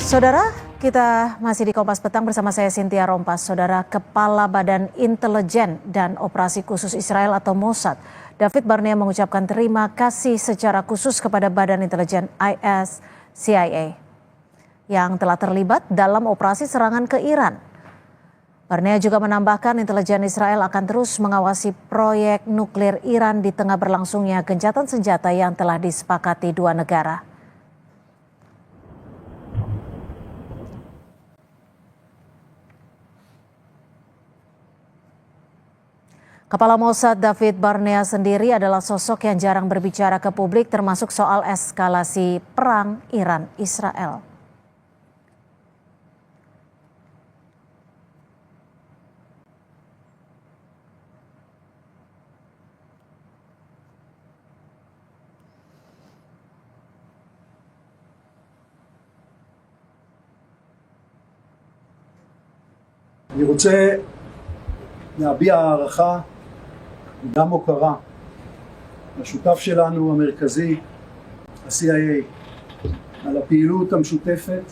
Saudara, kita masih di Kompas Petang bersama saya Cynthia Rompas. Saudara, Kepala Badan Intelijen dan Operasi Khusus Israel atau Mossad, David Barnea mengucapkan terima kasih secara khusus kepada Badan Intelijen IS CIA yang telah terlibat dalam operasi serangan ke Iran. Barnea juga menambahkan intelijen Israel akan terus mengawasi proyek nuklir Iran di tengah berlangsungnya gencatan senjata yang telah disepakati dua negara. Kepala Mossad David Barnea sendiri adalah sosok yang jarang berbicara ke publik termasuk soal eskalasi perang Iran-Israel. אני רוצה להביע הערכה וגם הוקרה לשותף שלנו המרכזי, ה-CIA, על הפעילות המשותפת,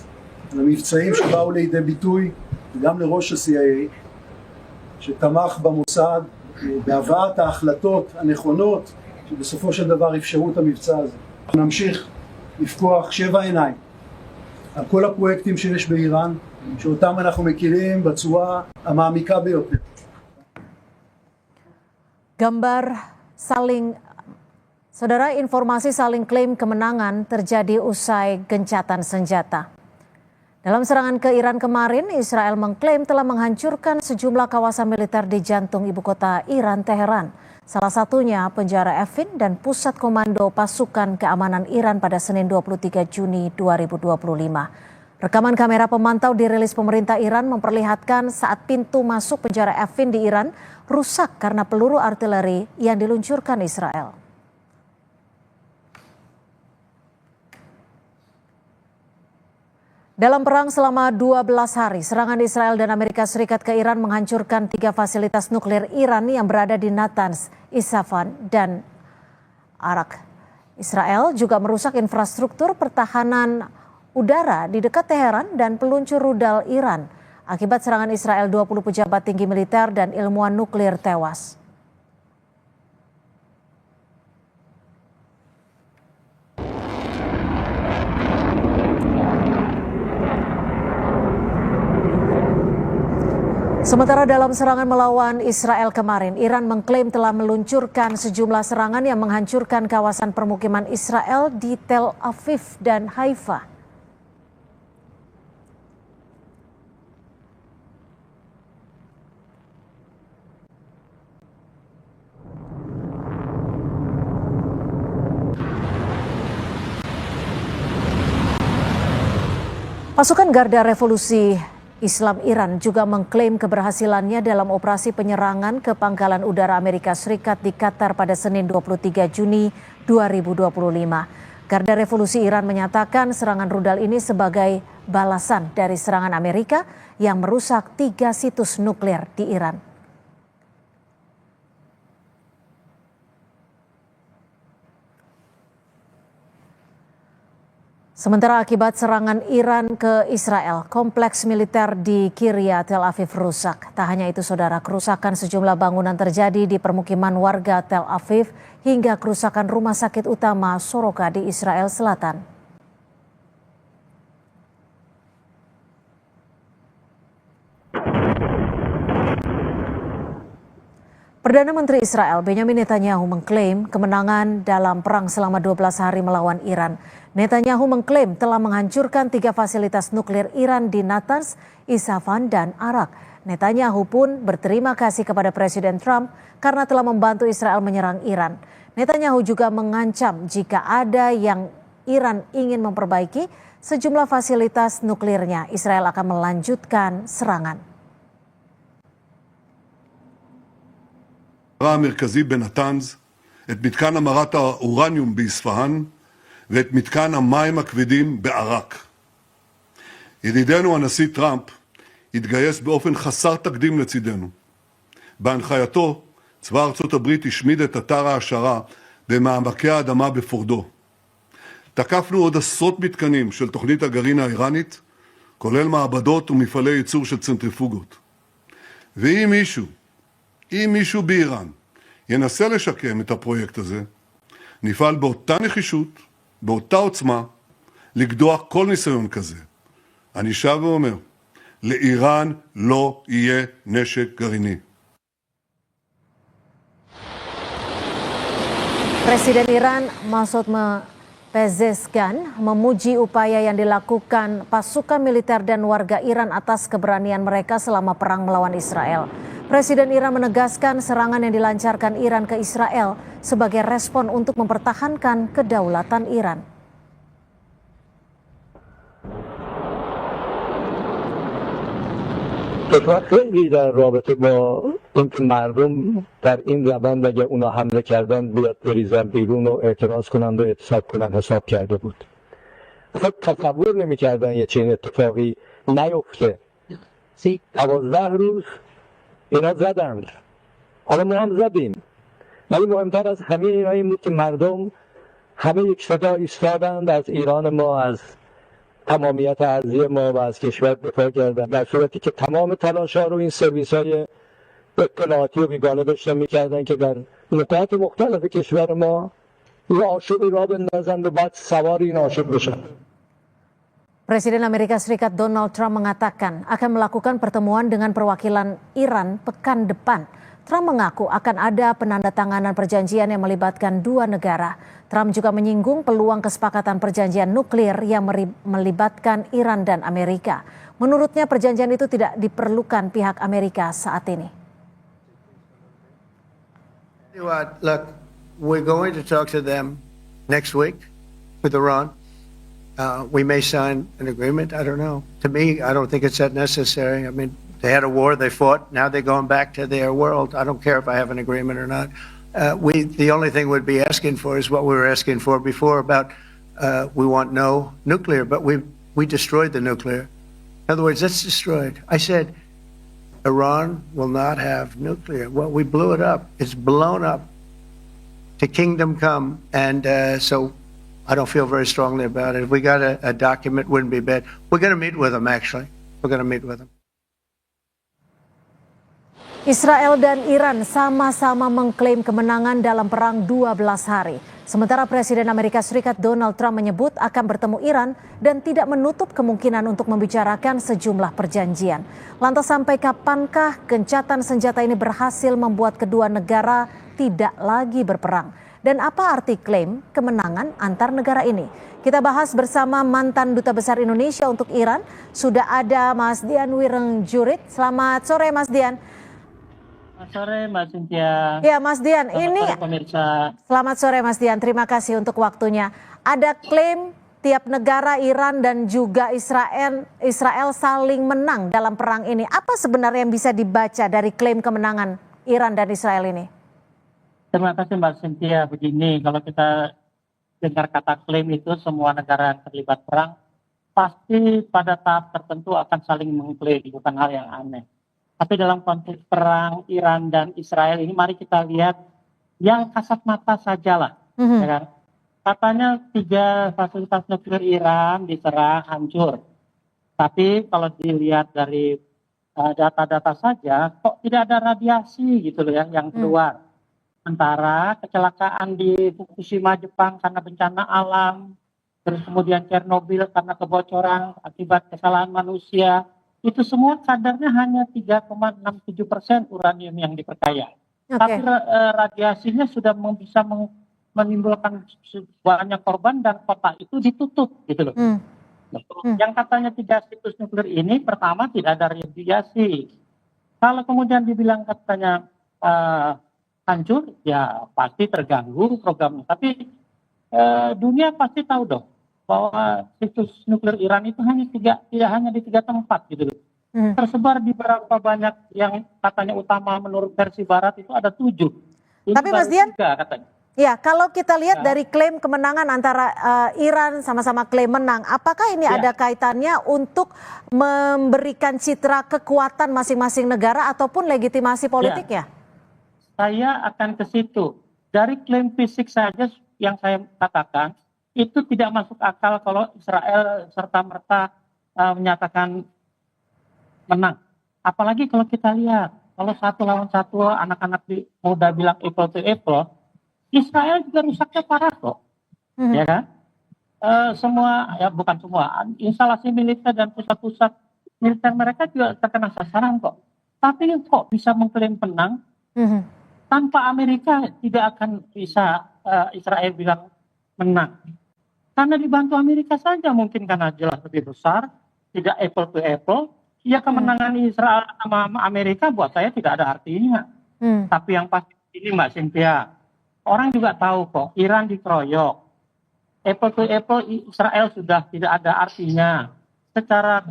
על המבצעים שבאו לידי ביטוי, וגם לראש ה-CIA, שתמך במוסד בהבאת ההחלטות הנכונות, שבסופו של דבר אפשרו את המבצע הזה. אנחנו נמשיך לפקוח 7 עיניים על כל הפרויקטים שיש באיראן, שאותם אנחנו מכירים בצורה המעמיקה ביותר. Saudara, informasi saling klaim kemenangan terjadi usai gencatan senjata. Dalam serangan ke Iran kemarin, Israel mengklaim telah menghancurkan sejumlah kawasan militer di jantung ibu kota Iran, Teheran. Salah satunya penjara Evin dan pusat komando pasukan keamanan Iran pada Senin 23 Juni 2025. Rekaman kamera pemantau dirilis pemerintah Iran memperlihatkan saat pintu masuk penjara Evin di Iran rusak karena peluru artileri yang diluncurkan Israel. Dalam perang selama 12 hari, serangan Israel dan Amerika Serikat ke Iran menghancurkan 3 fasilitas nuklir Iran yang berada di Natanz, Isfahan, dan Arak. Israel juga merusak infrastruktur pertahanan udara di dekat Teheran dan peluncur rudal Iran. Akibat serangan Israel, 20 pejabat tinggi militer dan ilmuwan nuklir tewas. Sementara dalam serangan melawan Israel kemarin, Iran mengklaim telah meluncurkan sejumlah serangan yang menghancurkan kawasan permukiman Israel di Tel Aviv dan Haifa. Pasukan Garda Revolusi Islam Iran juga mengklaim keberhasilannya dalam operasi penyerangan ke pangkalan udara Amerika Serikat di Qatar pada Senin 23 Juni 2025. Garda Revolusi Iran menyatakan serangan rudal ini sebagai balasan dari serangan Amerika yang merusak 3 situs nuklir di Iran. Sementara akibat serangan Iran ke Israel, kompleks militer di Kiryat Tel Aviv rusak. Tak hanya itu saudara, kerusakan sejumlah bangunan terjadi di permukiman warga Tel Aviv hingga kerusakan rumah sakit utama Soroka di Israel Selatan. Perdana Menteri Israel Benjamin Netanyahu mengklaim kemenangan dalam perang selama 12 hari melawan Iran. Netanyahu mengklaim telah menghancurkan 3 fasilitas nuklir Iran di Natanz, Isfahan, dan Arak. Netanyahu pun berterima kasih kepada Presiden Trump karena telah membantu Israel menyerang Iran. Netanyahu juga mengancam jika ada yang Iran ingin memperbaiki sejumlah fasilitas nuklirnya, Israel akan melanjutkan serangan. המרכזי בנתנז, את מתקן המרת האורניום באספהאן ואת מתקן המים הכבדים בערק. ידידנו הנשיא טראמפ התגייס באופן חסר תקדים לצידנו. בהנחייתו, צבא ארצות הברית השמיד את אתר העשרה במעמקי האדמה בפורדו. תקפנו עוד עשרות מתקנים של תוכנית הגרעין האיראנית כולל מעבדות ומפעלי ייצור של צנטריפוגות. ואם מישהו באיראן ינסה לשקם את הפרויקט הזה, נפעל באותה נחישות, באותה עוצמה, לגדוע כל ניסיון כזה. אני שב ואומר, לאיראן לא יהיה נשק גרעיני. Presiden Iran Masoud Pezeshkian memuji upaya yang dilakukan pasukan militer dan warga Iran atas keberanian mereka selama perang melawan Israel. Presiden Iran menegaskan serangan yang dilancarkan Iran ke Israel sebagai respon untuk mempertahankan kedaulatan Iran. خیلی در رابطه با اینکه مردم در این روند اگر اونا حمله کردن بیاد بریزن بیرون و اعتراض کنند و اعتصاب کنند حساب کرده بود. خب تصور نمی‌کردن یه چنین اتفاقی نیفته. 12 روز اینا زدند. حالا ما هم زدیم. ولی مهمتر از همه اینا این بود که مردم همه یک صدا ایستادند، از ایران ما، از تمامیت ارضی ما و از کشور دفاع کردن، در صورتی که تمام تلاش‌ها رو این سرویس‌های اطلاعاتی و بیگانه داشتن می‌کردن که در نقاط مختلف کشور ما یه آشوبی راه بندازن و بعد سوار این آشوب بشن. Presiden Amerika Serikat Donald Trump mengatakan akan melakukan pertemuan dengan perwakilan Iran pekan depan. Trump mengaku akan ada penandatanganan perjanjian yang melibatkan dua negara. Trump juga menyinggung peluang kesepakatan perjanjian nuklir yang melibatkan Iran dan Amerika. Menurutnya perjanjian itu tidak diperlukan pihak Amerika saat ini. Look, we're going to talk to them next week with Iran. We may sign an agreement. I don't know. To me, I don't think it's that necessary. I mean, they had a war, they fought. Now they're going back to their world. I don't care if I have an agreement or not. The only thing we'd be asking for is what we were asking for before about we want no nuclear, but we destroyed the nuclear. In other words, it's destroyed. I said Iran will not have nuclear. Well, we blew it up. It's blown up to kingdom come, and so I don't feel very strongly about it. If we got a document, wouldn't be bad. We're going to meet with them, actually. We're going to meet with them. Israel dan Iran sama-sama mengklaim kemenangan dalam perang 12 hari. Sementara Presiden Amerika Serikat Donald Trump menyebut akan bertemu Iran dan tidak menutup kemungkinan untuk membicarakan sejumlah perjanjian. Lantas sampai kapankah gencatan senjata ini berhasil membuat kedua negara tidak lagi berperang? Dan apa arti klaim kemenangan antar negara ini? Kita bahas bersama mantan Duta Besar Indonesia untuk Iran. Sudah ada Mas Dian Wirengjurit. Selamat sore Mas Dian. Selamat sore Mbak Cynthia. Ya Mas Dian, Selamat sore pemirsa. Selamat sore Mas Dian, terima kasih untuk waktunya. Ada klaim tiap negara Iran dan juga Israel saling menang dalam perang ini. Apa sebenarnya yang bisa dibaca dari klaim kemenangan Iran dan Israel ini? Terima kasih Mbak Cynthia. Begini, kalau kita dengar kata klaim itu semua negara yang terlibat perang pasti pada tahap tertentu akan saling mengklaim, bukan hal yang aneh. Tapi dalam konteks perang Iran dan Israel ini mari kita lihat yang kasat mata sajalah. Ya kan? Katanya 3 fasilitas nuklir Iran diserang hancur. Tapi kalau dilihat dari data-data saja kok tidak ada radiasi gitu loh ya yang keluar. Sementara kecelakaan di Fukushima Jepang karena bencana alam, terus kemudian Chernobyl karena kebocoran akibat kesalahan manusia, itu semua kadarnya hanya 3,67% uranium yang diperkaya. Okay. Tapi radiasinya sudah bisa menimbulkan banyak korban dan kota itu ditutup gitu loh. Yang katanya 3 situs nuklir ini pertama tidak ada radiasi. Kalau kemudian dibilang katanya hancur, ya pasti terganggu programnya. Tapi dunia pasti tahu dong bahwa situs nuklir Iran itu tidak hanya di 3 tempat gitu loh. Tersebar di berapa banyak yang katanya utama menurut versi barat itu ada 7. Tapi Mas Dian, 3 katanya. Ya, kalau kita lihat dari klaim kemenangan antara Iran sama-sama klaim menang, apakah ini ada kaitannya untuk memberikan citra kekuatan masing-masing negara ataupun legitimasi politik ya? Saya akan ke situ. Dari klaim fisik saja yang saya katakan, itu tidak masuk akal kalau Israel serta-merta menyatakan menang. Apalagi kalau kita lihat, kalau 1 lawan 1 anak-anak muda bilang apple to apple, Israel juga rusaknya parah kok, ya kan? Semua, ya bukan semua, instalasi militer dan pusat-pusat militer mereka juga terkena sasaran kok. Tapi kok bisa mengklaim menang, tanpa Amerika tidak akan bisa Israel bilang menang. Karena dibantu Amerika saja mungkin karena jelas lebih besar, tidak apple to apple. Ya kemenangan Israel sama Amerika buat saya tidak ada artinya. Tapi yang pasti ini Mbak Cynthia, orang juga tahu kok Iran dikeroyok. Apple to apple Israel sudah tidak ada artinya. Secara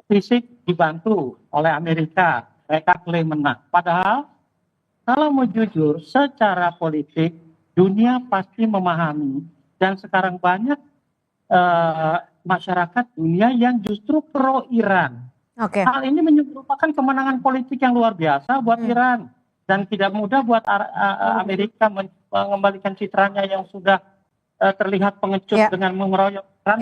fisik dibantu oleh Amerika, mereka klaim menang. Padahal kalau mau jujur, secara politik dunia pasti memahami dan sekarang banyak masyarakat dunia yang justru pro Iran. Hal ini merupakan kemenangan politik yang luar biasa buat Iran dan tidak mudah buat Amerika mengembalikan citranya yang sudah terlihat pengecut dengan mengeroyok Iran.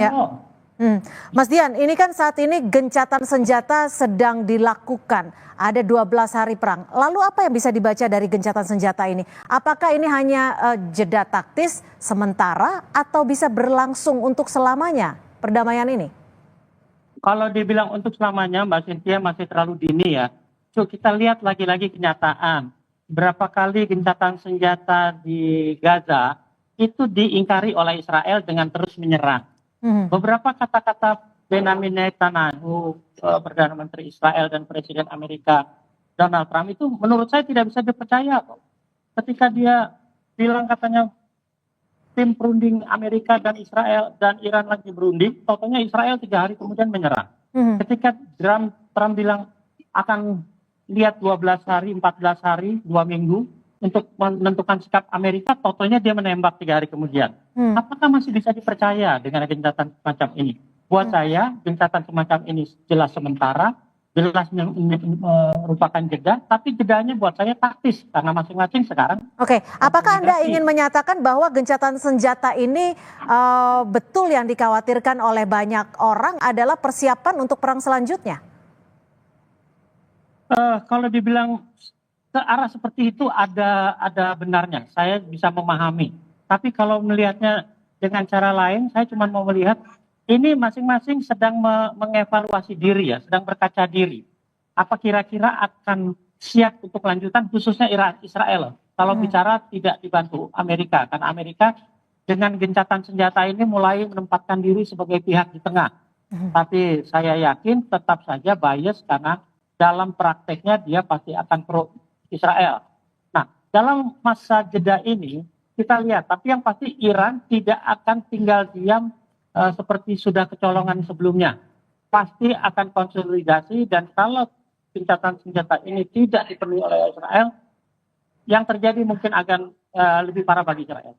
Mas Dian, ini kan saat ini gencatan senjata sedang dilakukan. Ada 12 hari perang. Lalu apa yang bisa dibaca dari gencatan senjata ini? Apakah ini hanya jeda taktis sementara atau bisa berlangsung untuk selamanya perdamaian ini? Kalau dibilang untuk selamanya, Mbak Cynthia, masih terlalu dini ya. Kita lihat lagi-lagi kenyataan. Berapa kali gencatan senjata di Gaza itu diingkari oleh Israel dengan terus menyerang. Beberapa kata-kata Benjamin Netanyahu, Perdana Menteri Israel dan Presiden Amerika Donald Trump itu menurut saya tidak bisa dipercaya kok. Ketika dia bilang katanya tim perunding Amerika dan Israel dan Iran lagi berunding, totalnya Israel 3 hari kemudian menyerang. Ketika Trump bilang akan lihat 12 hari, 14 hari, 2 minggu untuk menentukan sikap Amerika, totalnya dia menembak 3 hari kemudian. Apakah masih bisa dipercaya dengan gencatan semacam ini? Buat saya, gencatan semacam ini jelas sementara, jelas merupakan jeda, tapi jedanya buat saya taktis karena masing-masing sekarang. Oke, apakah Anda ingin menyatakan bahwa gencatan senjata ini betul yang dikhawatirkan oleh banyak orang adalah persiapan untuk perang selanjutnya? Kalau dibilang ke arah seperti itu ada benarnya, saya bisa memahami. Tapi kalau melihatnya dengan cara lain, saya cuma mau melihat ini masing-masing sedang mengevaluasi diri ya, sedang berkaca diri. Apa kira-kira akan siap untuk lanjutan khususnya Israel. Kalau bicara tidak dibantu Amerika, karena Amerika dengan gencatan senjata ini mulai menempatkan diri sebagai pihak di tengah. Tapi saya yakin tetap saja bias karena dalam prakteknya dia pasti akan pro Israel. Nah, dalam masa jeda ini kita lihat, tapi yang pasti Iran tidak akan tinggal diam seperti sudah kecolongan sebelumnya. Pasti akan konsolidasi dan kalau gencatan senjata ini tidak dipenuhi oleh Israel, yang terjadi mungkin akan lebih parah bagi Israel.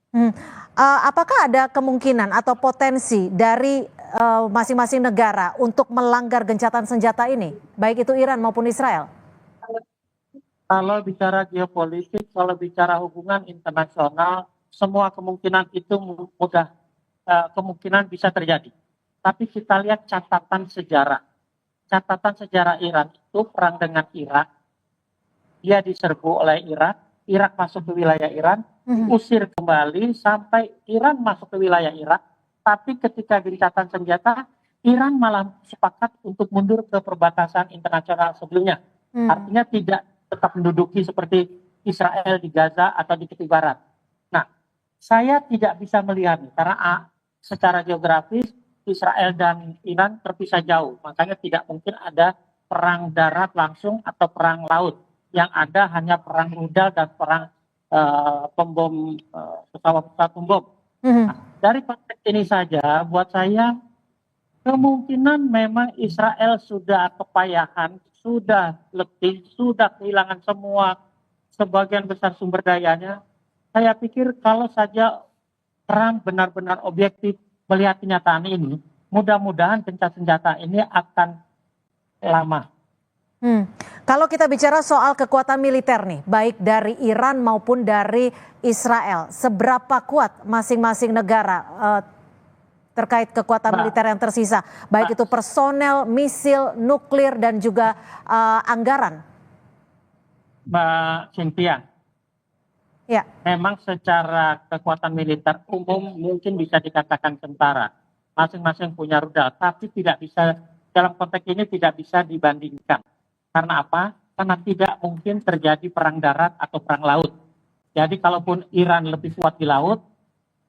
Apakah ada kemungkinan atau potensi dari masing-masing negara untuk melanggar gencatan senjata ini, baik itu Iran maupun Israel? Kalau bicara geopolitik, kalau bicara hubungan internasional, semua kemungkinan itu mudah kemungkinan bisa terjadi. Tapi kita lihat catatan sejarah. Catatan sejarah Iran itu perang dengan Irak. Dia diserbu oleh Irak. Irak masuk ke wilayah Iran, usir kembali sampai Iran masuk ke wilayah Irak. Tapi ketika gencatan senjata, Iran malah sepakat untuk mundur ke perbatasan internasional sebelumnya. Artinya tidak tetap menduduki seperti Israel di Gaza atau di tepi barat. Nah, saya tidak bisa melihat karena secara geografis Israel dan Iran terpisah jauh, makanya tidak mungkin ada perang darat langsung atau perang laut. Yang ada hanya perang rudal dan perang pembom pesawat pembom. Nah, dari konteks ini saja, buat saya kemungkinan memang Israel sudah kepayahan, sudah letih, sudah kehilangan sebagian besar sumber dayanya. Saya pikir kalau saja Trump benar-benar objektif melihat kenyataan ini, mudah-mudahan gencatan senjata ini akan lama. Kalau kita bicara soal kekuatan militer nih, baik dari Iran maupun dari Israel, seberapa kuat masing-masing negara terkait kekuatan militer yang tersisa, baik itu personel, misil, nuklir, dan juga anggaran? Mbak Cynthia, Ya. memang secara kekuatan militer umum mungkin bisa dikatakan tentara. Masing-masing punya rudal, tapi tidak bisa, dalam konteks ini tidak bisa dibandingkan. Karena apa? Karena tidak mungkin terjadi perang darat atau perang laut. Jadi kalaupun Iran lebih kuat di laut,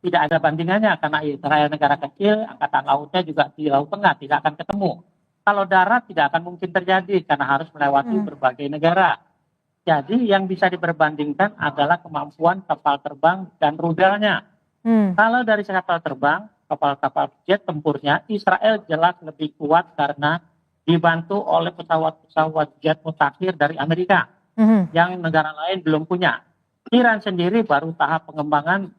tidak ada bandingannya karena Israel negara kecil, angkatan lautnya juga di Laut Tengah, tidak akan ketemu. Kalau darat tidak akan mungkin terjadi karena harus melewati berbagai negara. Jadi yang bisa diperbandingkan adalah kemampuan kapal terbang dan rudalnya. Kalau dari kapal terbang, kapal-kapal jet tempurnya, Israel jelas lebih kuat karena dibantu oleh pesawat-pesawat jet mutakhir dari Amerika yang negara lain belum punya. Iran sendiri baru tahap pengembangan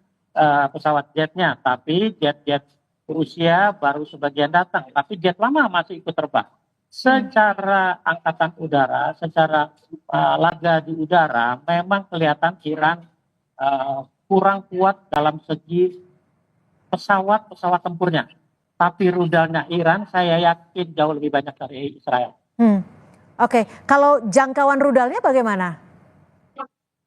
pesawat jetnya, tapi jet-jet Rusia baru sebagian datang, tapi jet lama masih ikut terbang. Secara angkatan udara, secara laga di udara, memang kelihatan Iran kurang kuat dalam segi pesawat tempurnya. Tapi rudalnya Iran, saya yakin jauh lebih banyak dari Israel. Oke, kalau jangkauan rudalnya bagaimana?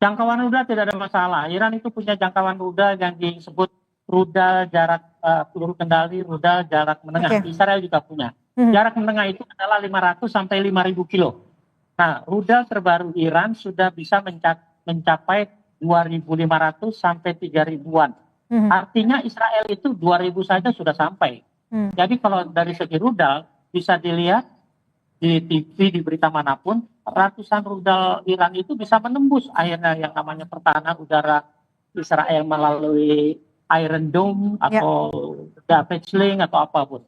Jangkauan rudal tidak ada masalah. Iran itu punya jangkauan rudal yang disebut rudal jarak peluru kendali, rudal jarak menengah. Israel juga punya. Jarak menengah itu adalah 500 sampai 5.000 kilo. Nah, rudal terbaru Iran sudah bisa mencapai 2.500 sampai 3.000-an. Artinya Israel itu 2.000 saja sudah sampai. Jadi kalau dari segi rudal bisa dilihat di TV, di berita manapun, ratusan rudal Iran itu bisa menembus akhirnya yang namanya pertahanan udara Israel melalui Iron Dome atau David's-Sling atau apapun.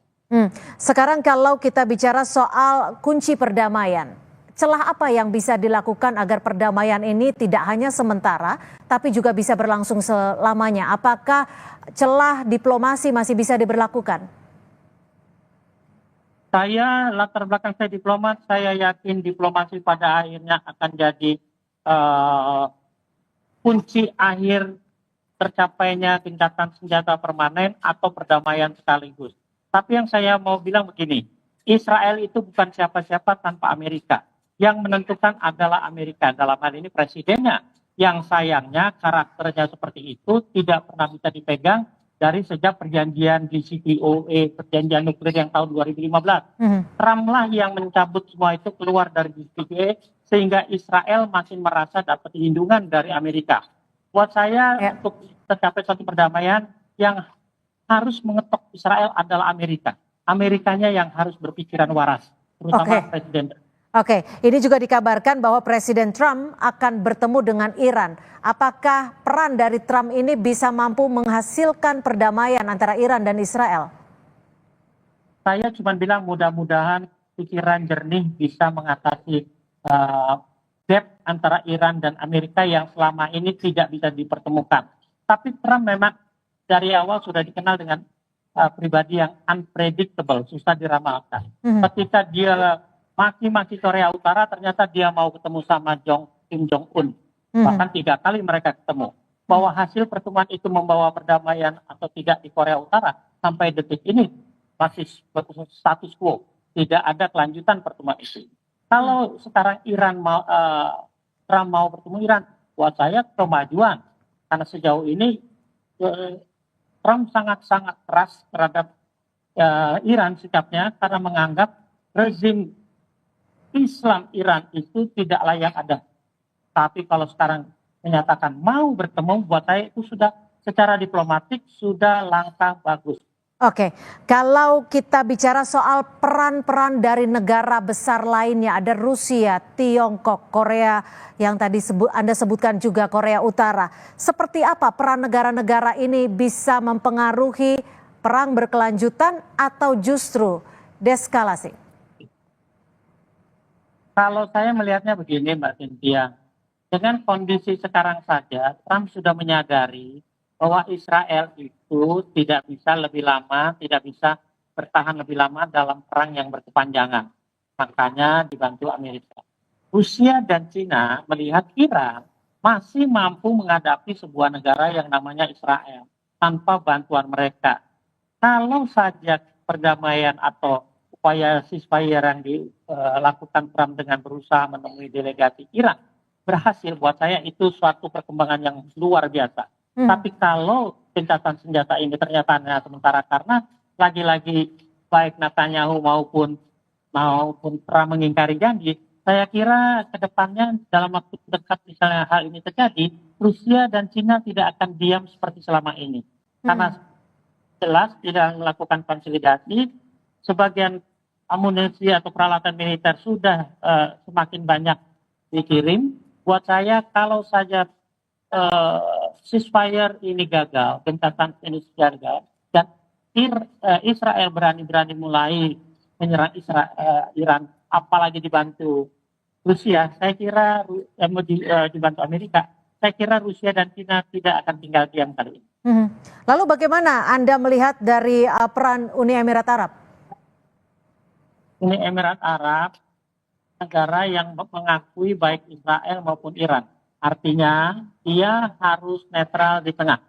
Sekarang kalau kita bicara soal kunci perdamaian, celah apa yang bisa dilakukan agar perdamaian ini tidak hanya sementara, tapi juga bisa berlangsung selamanya? Apakah celah diplomasi masih bisa diberlakukan? Saya, latar belakang saya diplomat, saya yakin diplomasi pada akhirnya akan jadi kunci akhir tercapainya gencatan senjata permanen atau perdamaian sekaligus. Tapi yang saya mau bilang begini, Israel itu bukan siapa-siapa tanpa Amerika. Yang menentukan adalah Amerika, dalam hal ini presidennya. Yang sayangnya karakternya seperti itu tidak pernah bisa dipegang dari sejak perjanjian JCPOA, perjanjian nuklir yang tahun 2015. Trump lah yang mencabut semua itu keluar dari JCPOA, sehingga Israel masih merasa dapat lindungan dari Amerika. Buat saya, untuk tercapai suatu perdamaian, yang harus mengetok Israel adalah Amerika. Amerikanya yang harus berpikiran waras, terutama Presiden. Oke, ini juga dikabarkan bahwa Presiden Trump akan bertemu dengan Iran. Apakah peran dari Trump ini bisa mampu menghasilkan perdamaian antara Iran dan Israel? Saya cuma bilang mudah-mudahan pikiran jernih bisa mengatasi gap antara Iran dan Amerika yang selama ini tidak bisa dipertemukan. Tapi Trump memang dari awal sudah dikenal dengan pribadi yang unpredictable, susah diramalkan. Ketika dia maki-maki Korea Utara, ternyata dia mau ketemu sama Kim Jong-un. Bahkan 3 kali mereka ketemu. Bahwa hasil pertemuan itu membawa perdamaian atau tidak di Korea Utara, sampai detik ini masih status quo. Tidak ada kelanjutan pertemuan itu. Kalau sekarang Trump mau bertemu Iran, buat saya kemajuan. Karena sejauh ini Trump sangat-sangat keras terhadap Iran sikapnya karena menganggap rezim Islam Iran itu tidak layak ada. Tapi kalau sekarang menyatakan mau bertemu, buat saya itu sudah secara diplomatik sudah langkah bagus. Oke, kalau kita bicara soal peran-peran dari negara besar lainnya, ada Rusia, Tiongkok, Korea yang tadi Anda sebutkan juga Korea Utara. Seperti apa peran negara-negara ini bisa mempengaruhi perang berkelanjutan atau justru deeskalasi? Kalau saya melihatnya begini Mbak Cynthia, dengan kondisi sekarang saja Trump sudah menyadari bahwa Israel itu tidak bisa lebih lama, tidak bisa bertahan lebih lama dalam perang yang berkepanjangan. Makanya dibantu Amerika. Rusia dan Cina melihat Iran masih mampu menghadapi sebuah negara yang namanya Israel tanpa bantuan mereka. kalau saja perdamaian atau upaya ceasefire yang dilakukan Trump dengan berusaha menemui delegasi Iran berhasil, buat saya itu suatu perkembangan yang luar biasa. Tapi kalau gencatan senjata ini ternyata hanya sementara karena lagi-lagi baik Netanyahu maupun Trump mengingkari janji, saya kira ke depannya dalam waktu dekat misalnya hal ini terjadi, Rusia dan Cina tidak akan diam seperti selama ini. Karena jelas tidak melakukan konsolidasi, sebagian amunisi atau peralatan militer sudah semakin banyak dikirim. Buat saya kalau saja ceasefire ini gagal, gencatan ini gagal, dan Israel berani-berani mulai menyerang Iran, apalagi dibantu Rusia, saya kira dibantu Amerika, saya kira Rusia dan China tidak akan tinggal diam kali ini. Lalu bagaimana Anda melihat dari peran Uni Emirat Arab? Uni Emirat Arab negara yang mengakui baik Israel maupun Iran. Artinya dia harus netral di tengah.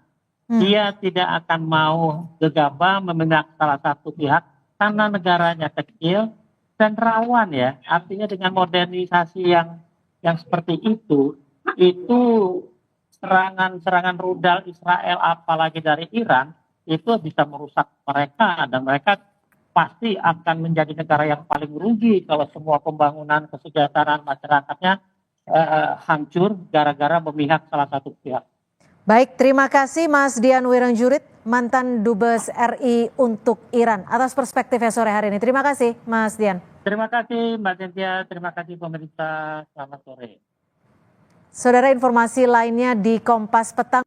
Dia tidak akan mau gegabah memihak salah satu pihak karena negaranya kecil dan rawan ya. Artinya dengan modernisasi yang seperti itu serangan rudal Israel apalagi dari Iran itu bisa merusak mereka dan mereka pasti akan menjadi negara yang paling rugi kalau semua pembangunan kesejahteraan masyarakatnya hancur gara-gara memihak salah satu pihak. Baik, terima kasih Mas Dian Wiranjurit, mantan Dubes RI untuk Iran, atas perspektifnya sore hari ini. Terima kasih Mas Dian. Terima kasih Mbak Cynthia, terima kasih pemerintah, selamat sore. Saudara, informasi lainnya di Kompas Petang.